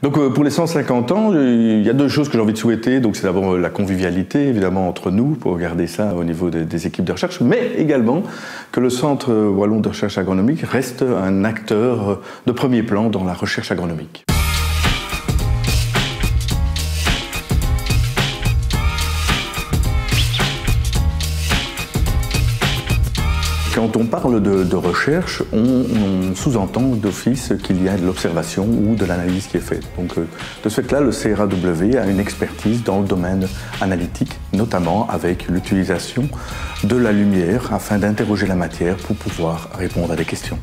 Donc pour les 150 ans, il y a deux choses que j'ai envie de souhaiter. Donc c'est d'abord la convivialité, évidemment, entre nous, pour garder ça au niveau des équipes de recherche, mais également que le Centre wallon de recherche agronomique reste un acteur de premier plan dans la recherche agronomique. Quand on parle de recherche, on sous-entend d'office qu'il y a de l'observation ou de l'analyse qui est faite. Donc, de ce fait-là, le CRAW a une expertise dans le domaine analytique, notamment avec l'utilisation de la lumière afin d'interroger la matière pour pouvoir répondre à des questions.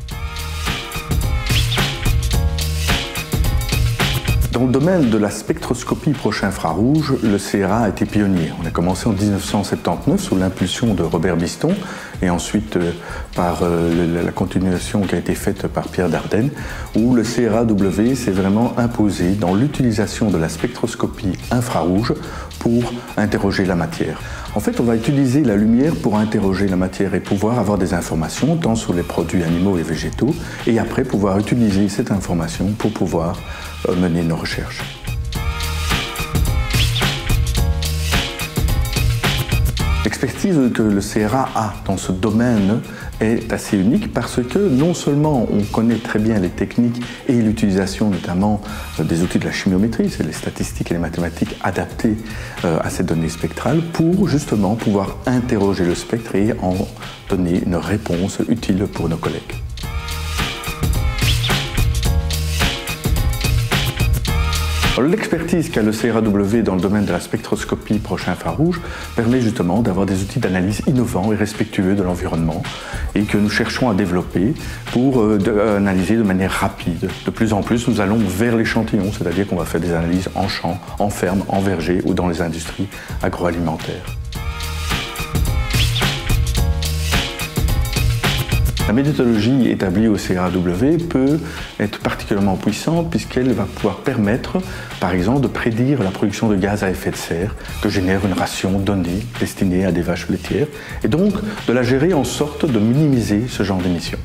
Dans le domaine de la spectroscopie proche infrarouge, le CRA a été pionnier. On a commencé en 1979 sous l'impulsion de Robert Biston et ensuite par la continuation qui a été faite par Pierre Dardenne, où le CRAW s'est vraiment imposé dans l'utilisation de la spectroscopie infrarouge pour interroger la matière. En fait, on va utiliser la lumière pour interroger la matière et pouvoir avoir des informations tant sur les produits animaux et végétaux et après pouvoir utiliser cette information pour pouvoir mener nos recherches. L'expertise que le CRA a dans ce domaine est assez unique parce que non seulement on connaît très bien les techniques et l'utilisation notamment des outils de la chimiométrie, c'est les statistiques et les mathématiques adaptées à ces données spectrales pour justement pouvoir interroger le spectre et en donner une réponse utile pour nos collègues. L'expertise qu'a le CRAW dans le domaine de la spectroscopie proche infrarouge permet justement d'avoir des outils d'analyse innovants et respectueux de l'environnement et que nous cherchons à développer pour analyser de manière rapide. De plus en plus, nous allons vers l'échantillon, c'est-à-dire qu'on va faire des analyses en champ, en ferme, en verger ou dans les industries agroalimentaires. La méthodologie établie au CRAW peut être particulièrement puissante puisqu'elle va pouvoir permettre, par exemple, de prédire la production de gaz à effet de serre que génère une ration donnée destinée à des vaches laitières et donc de la gérer en sorte de minimiser ce genre d'émissions.